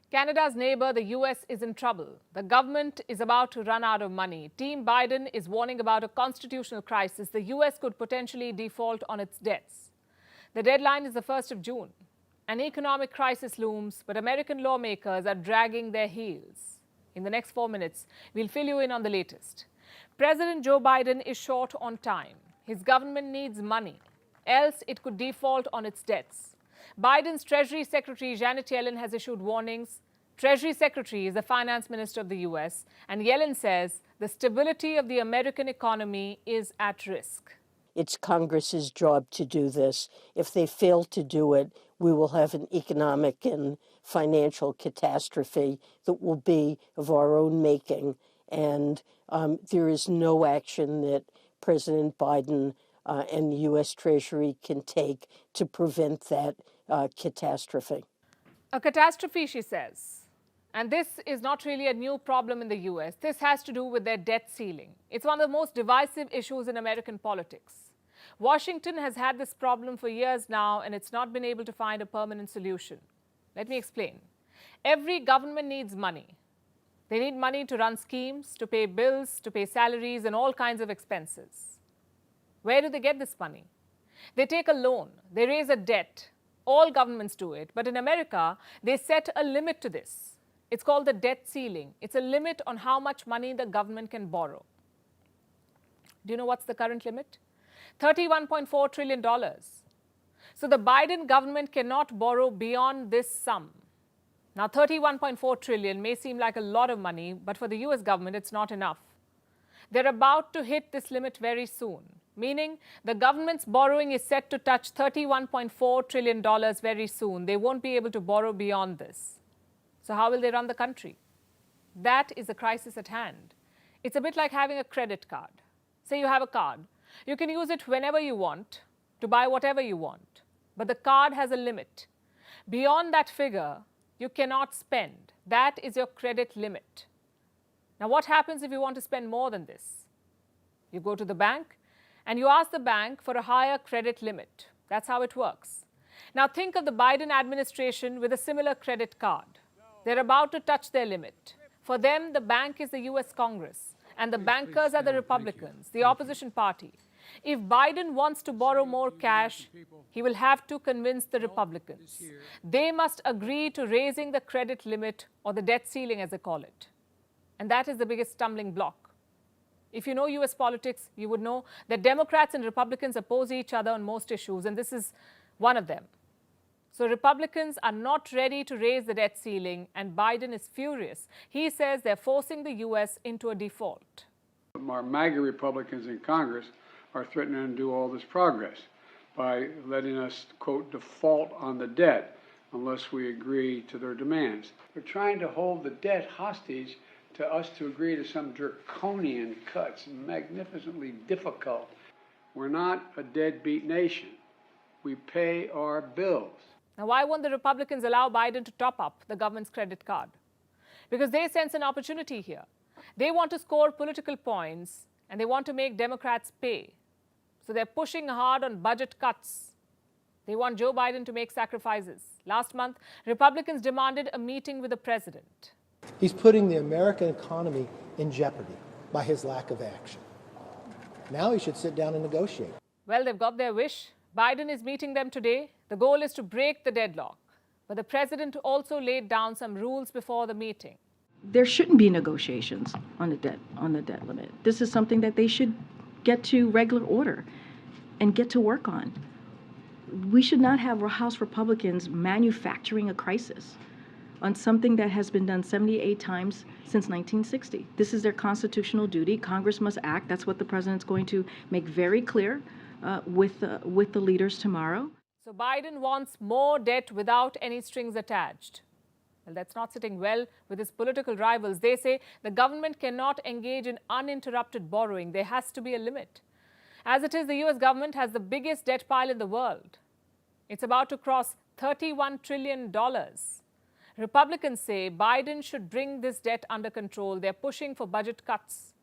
Canada's neighbor, the US, is in trouble. The government is about to run out of money. Team Biden is warning about a constitutional crisis. The US could potentially default on its debts. The deadline is the 1st of June. An economic crisis looms, but American lawmakers are dragging their heels. In the next 4 minutes, we'll fill you in on the latest. President Joe Biden is short on time. His government needs money, else it could default on its debts. Biden's Treasury Secretary Janet Yellen has issued warnings. Treasury Secretary is the finance minister of the US, and Yellen says the stability of the American economy is at risk. It's Congress's job to do this. If they fail to do it, we will have an economic and financial catastrophe that will be of our own making. And there is no action that President Biden and the U.S. Treasury can take to prevent that catastrophe. A catastrophe, she says. And this is not really a new problem in the US. This has to do with their debt ceiling. It's one of the most divisive issues in American politics. Washington has had this problem for years now, and it's not been able to find a permanent solution. Let me explain. Every government needs money. They need money to run schemes, to pay bills, to pay salaries, and all kinds of expenses. Where do they get this money? They take a loan. They raise a debt. All governments do it. But in America, they set a limit to this. It's called the debt ceiling. It's a limit on how much money the government can borrow. Do you know what's the current limit? $31.4 trillion. So the Biden government cannot borrow beyond this sum. Now, $31.4 trillion may seem like a lot of money, but for the US government, it's not enough. They're about to hit this limit very soon, meaning the government's borrowing is set to touch $31.4 trillion very soon. They won't be able to borrow beyond this. So how will they run the country? That is the crisis at hand. It's a bit like having a credit card. Say you have a card. You can use it whenever you want to buy whatever you want. But the card has a limit. Beyond that figure, you cannot spend. That is your credit limit. Now, what happens if you want to spend more than this? You go to the bank and you ask the bank for a higher credit limit. That's how it works. Now, think of the Biden administration with a similar credit card. They're about to touch their limit. For them, the bank is the US Congress, and the bankers are the Republicans, the opposition party. If Biden wants to borrow more cash, he will have to convince the Republicans. They must agree to raising the credit limit, or the debt ceiling as they call it. And that is the biggest stumbling block. If you know US politics, you would know that Democrats and Republicans oppose each other on most issues, and this is one of them. So Republicans are not ready to raise the debt ceiling, and Biden is furious. He says they're forcing the US into a default. Our MAGA Republicans in Congress are threatening to undo all this progress by letting us, quote, default on the debt unless we agree to their demands. They're trying to hold the debt hostage to us to agree to some draconian cuts, magnificently difficult. We're not a deadbeat nation. We pay our bills. Now, why won't the Republicans allow Biden to top up the government's credit card? Because they sense an opportunity here. They want to score political points, and they want to make Democrats pay. So they're pushing hard on budget cuts. They want Joe Biden to make sacrifices. Last month, Republicans demanded a meeting with the president. He's putting the American economy in jeopardy by his lack of action. Now he should sit down and negotiate. Well, they've got their wish. Biden is meeting them today. The goal is to break the deadlock. But the president also laid down some rules before the meeting. There shouldn't be negotiations on the debt limit. This is something that they should get to regular order and get to work on. We should not have House Republicans manufacturing a crisis on something that has been done 78 times since 1960. This is their constitutional duty. Congress must act. That's what the president's going to make very clear with the leaders tomorrow. So Biden wants more debt without any strings attached. Well, that's not sitting well with his political rivals. They say the government cannot engage in uninterrupted borrowing. There has to be a limit. As it is, the US government has the biggest debt pile in the world. It's about to cross $31 trillion. Republicans say Biden should bring this debt under control. They're pushing for budget cuts.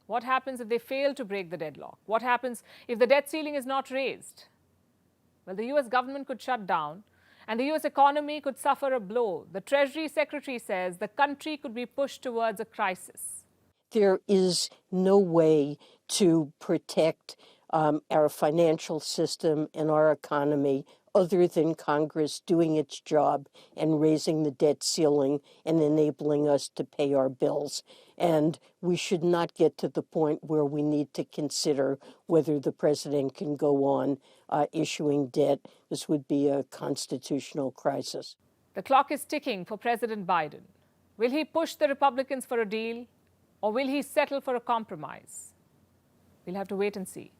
What happens if they fail to break the deadlock? What happens if the debt ceiling is not raised? Well, the US government could shut down, and the US economy could suffer a blow. The Treasury Secretary says the country could be pushed towards a crisis. There is no way to protect our financial system and our economy other than Congress doing its job and raising the debt ceiling and enabling us to pay our bills. And we should not get to the point where we need to consider whether the president can go on issuing debt. This would be a constitutional crisis. The clock is ticking for President Biden. Will he push the Republicans for a deal, or will he settle for a compromise? We'll have to wait and see.